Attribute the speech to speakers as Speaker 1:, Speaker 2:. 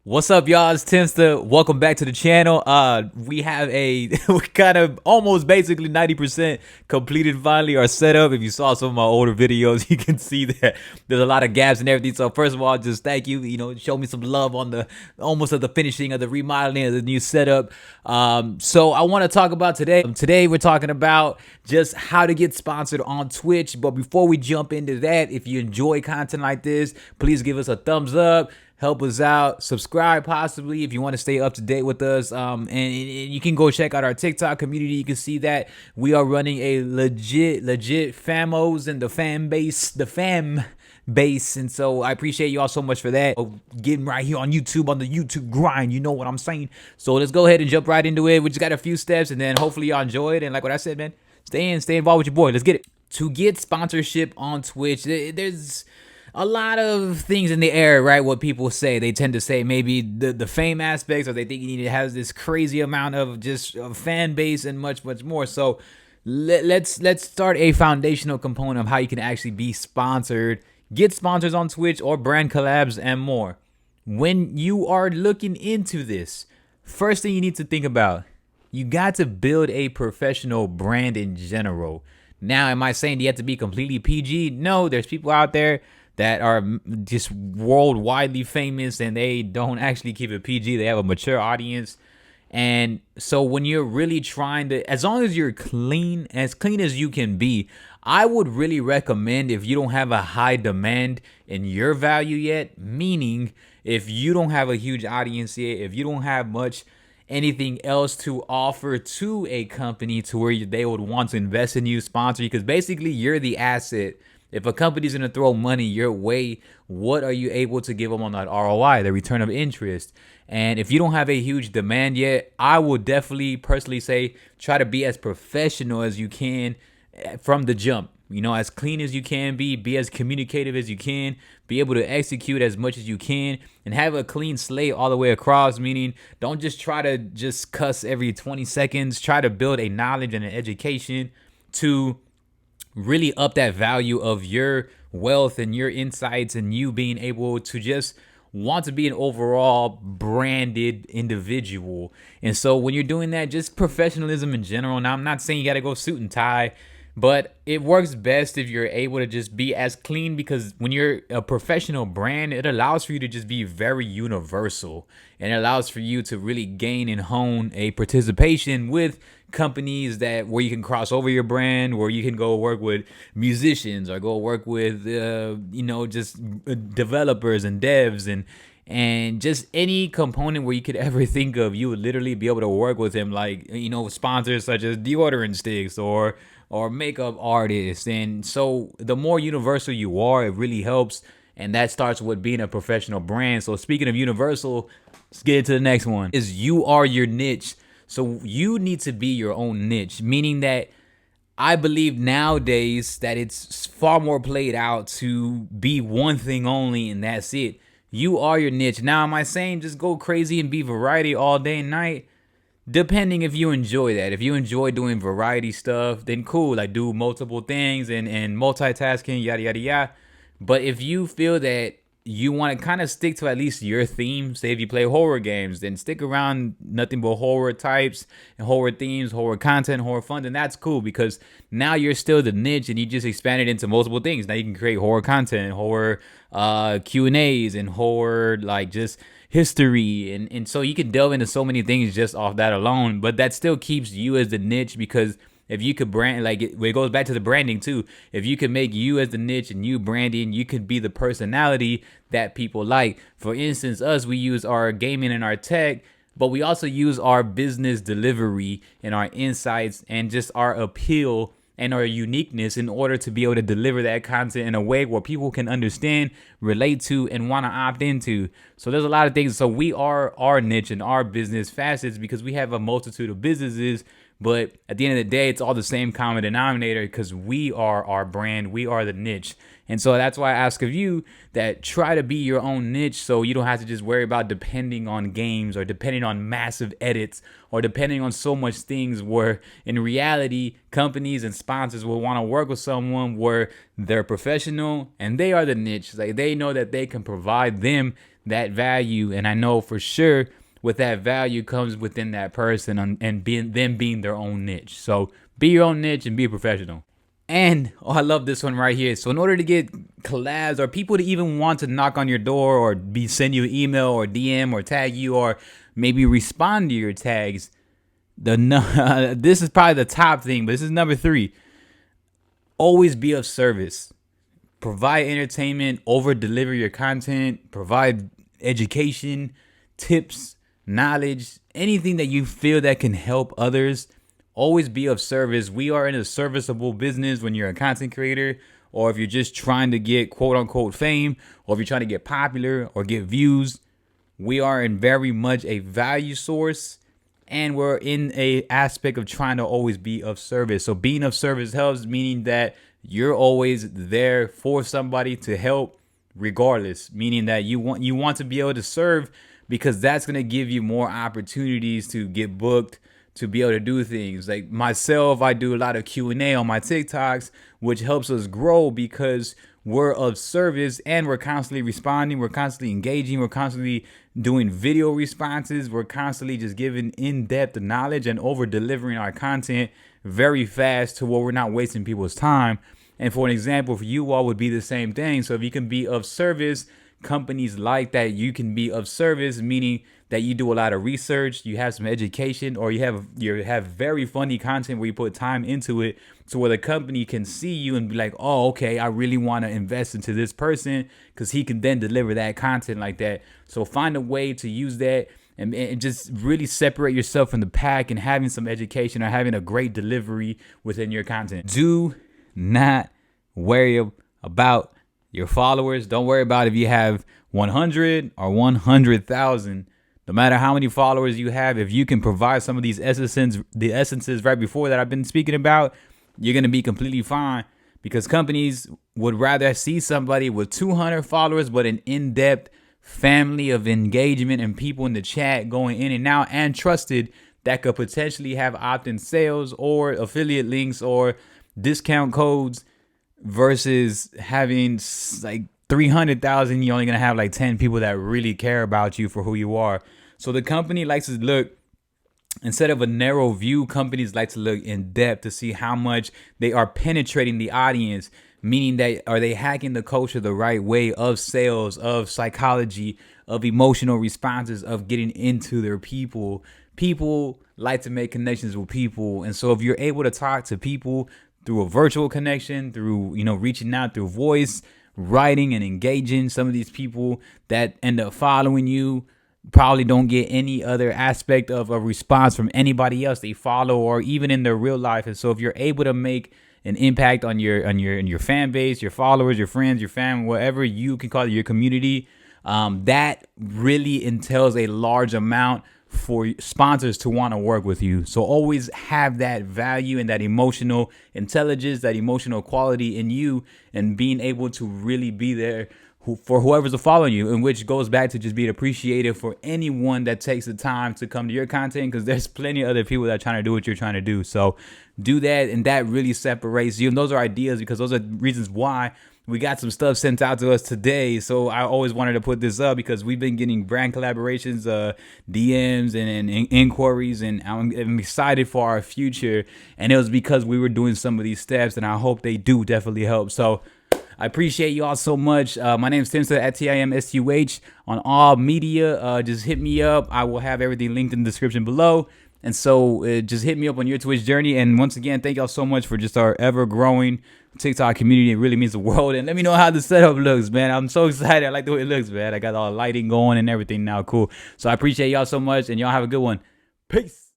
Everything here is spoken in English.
Speaker 1: What's up, y'all? It's Timstuh. Welcome back to the channel. We have we kind of almost basically 90% completed finally our setup. If you saw some of my older videos, you can see that there's a lot of gaps and everything. So first of all, just thank you. Show me some love on the almost of the finishing of the remodeling of the new setup. So I want to talk about today. Today we're talking about just how to get sponsored on Twitch. But before we jump into that, if you enjoy content like this, please give us a thumbs up. Help us out. Subscribe possibly if you want to stay up to date with us. And you can go check out our TikTok community. You can see that we are running a legit famos and the fan base. And so I appreciate you all so much for that. Getting right here on YouTube, on the YouTube grind. You know what I'm saying? So let's go ahead and jump right into it. We just got a few steps and then hopefully y'all enjoy it. And like what I said, man, stay involved with your boy. Let's get it. To get sponsorship on Twitch, there's a lot of things in the air, right? What people say, they tend to say maybe the fame aspects, or they think you need to have this crazy amount of just fan base and much more. So let's start a foundational component of how you can actually be sponsored, get sponsors on Twitch or brand collabs and more. When you are looking into this, first thing you need to think about, you got to build a professional brand in general. Now, am I saying you have to be completely PG? No, there's people out there that are just worldwide famous and they don't actually keep it PG. They have a mature audience. And so when you're really trying to, as long as you're clean as you can be, I would really recommend, if you don't have a high demand in your value yet, meaning if you don't have a huge audience yet, if you don't have much anything else to offer to a company to where they would want to invest in you, sponsor you, because basically you're the asset. If a company's going to throw money your way, what are you able to give them on that ROI, the return of interest? And if you don't have a huge demand yet, I would definitely personally say try to be as professional as you can from the jump. As clean as you can be as communicative as you can, be able to execute as much as you can, and have a clean slate all the way across, meaning don't just try to just cuss every 20 seconds. Try to build a knowledge and an education to really up that value of your wealth and your insights, and you being able to just want to be an overall branded individual. And so when you're doing that, just professionalism in general. Now, I'm not saying you got to go suit and tie, but it works best if you're able to just be as clean, because when you're a professional brand, it allows for you to just be very universal, and it allows for you to really gain and hone a participation with companies that where you can cross over your brand, where you can go work with musicians or go work with just developers and devs and just any component where you could ever think of. You would literally be able to work with them, like sponsors such as deodorant sticks or makeup artists. And so the more universal you are, it really helps, and that starts with being a professional brand. So speaking of universal, let's get into the next one. Is you are your niche. So you need to be your own niche, meaning that I believe nowadays that it's far more played out to be one thing only, and that's it. You are your niche. Now, am I saying just go crazy and be variety all day and night? Depending if you enjoy that. If you enjoy doing variety stuff, then cool. Like do multiple things and multitasking, yada, yada, yada. But if you feel that you want to kind of stick to at least your theme, say if you play horror games, then stick around nothing but horror types and horror themes, horror content, horror fun, then that's cool, because now you're still the niche and you just expanded into multiple things. Now you can create horror content, horror Q&As, and horror like just history, and so you can delve into so many things just off that alone. But that still keeps you as the niche, because if you could brand, like it goes back to the branding too. If you could make you as the niche and you branding, you could be the personality that people like. For instance, us, we use our gaming and our tech, but we also use our business delivery and our insights and just our appeal and our uniqueness in order to be able to deliver that content in a way where people can understand, relate to, and want to opt into. So there's a lot of things. So we are our niche and our business facets, because we have a multitude of businesses. But at the end of the day, it's all the same common denominator, because we are our brand. We are the niche. And so that's why I ask of you that try to be your own niche, so you don't have to just worry about depending on games or depending on massive edits or depending on so much things, where in reality, companies and sponsors will want to work with someone where they're professional and they are the niche. Like they know that they can provide them that value, and I know for sure with that value comes within that person and being their own niche. So be your own niche and be a professional. And I love this one right here. So in order to get collabs or people to even want to knock on your door or send you an email or DM or tag you or maybe respond to your tags, this is probably the top thing, but this is number 3. Always be of service. Provide entertainment, over deliver your content, provide education, tips, knowledge, anything that you feel that can help others. Always be of service. We are in a serviceable business when you're a content creator, or if you're just trying to get quote unquote fame, or if you're trying to get popular or get views. We are in very much a value source, and we're in a aspect of trying to always be of service. So being of service helps, meaning that you're always there for somebody to help regardless, meaning that you want to be able to serve, because that's going to give you more opportunities to get booked, to be able to do things. Like myself, I do a lot of Q&A on my TikToks, which helps us grow because we're of service and we're constantly responding, we're constantly engaging, we're constantly doing video responses, we're constantly just giving in-depth knowledge and over delivering our content very fast to where we're not wasting people's time. And for an example, for you all would be the same thing. So if you can be of service, companies like that, you can be of service, meaning that you do a lot of research, you have some education, or you have very funny content where you put time into it, so where the company can see you and be like, oh, okay, I really want to invest into this person because he can then deliver that content like that. So find a way to use that and just really separate yourself from the pack, and having some education or having a great delivery within your content. Do not worry about your followers. Don't worry about if you have 100 or 100,000. No matter how many followers you have, if you can provide some of these essences right before that I've been speaking about, you're going to be completely fine, because companies would rather see somebody with 200 followers but an in-depth family of engagement and people in the chat going in and out and trusted, that could potentially have opt-in sales or affiliate links or discount codes, versus having like 300,000, you're only going to have like 10 people that really care about you for who you are. So the company likes to look, instead of a narrow view, companies like to look in depth to see how much they are penetrating the audience, meaning that are they hacking the culture the right way of sales, of psychology, of emotional responses, of getting into their people. People like to make connections with people. And so if you're able to talk to people through a virtual connection, through, reaching out through voice, writing, and engaging, some of these people that end up following you probably don't get any other aspect of a response from anybody else they follow or even in their real life. And so if you're able to make an impact on your fan base, your followers, your friends, your family, whatever you can call it, your community, that really entails a large amount for sponsors to want to work with you. So always have that value and that emotional intelligence, that emotional quality in you, and being able to really be there for whoever's following you, and which goes back to just being appreciative for anyone that takes the time to come to your content, because there's plenty of other people that are trying to do what you're trying to do. So do that, and that really separates you. And those are ideas, because those are reasons why we got some stuff sent out to us today. So I always wanted to put this up, because we've been getting brand collaborations, DMs and inquiries, and I'm excited for our future. And it was because we were doing some of these steps, and I hope they do definitely help. So I appreciate you all so much. My name is Timstuh at TIMSTUH on all media. Just hit me up. I will have everything linked in the description below. And so just hit me up on your Twitch journey. And once again, thank y'all so much for just our ever growing TikTok community. It really means the world. And let me know how the setup looks, man. I'm so excited. I like the way it looks, man. I got all the lighting going and everything now. Cool. So I appreciate y'all so much, and y'all have a good one. Peace.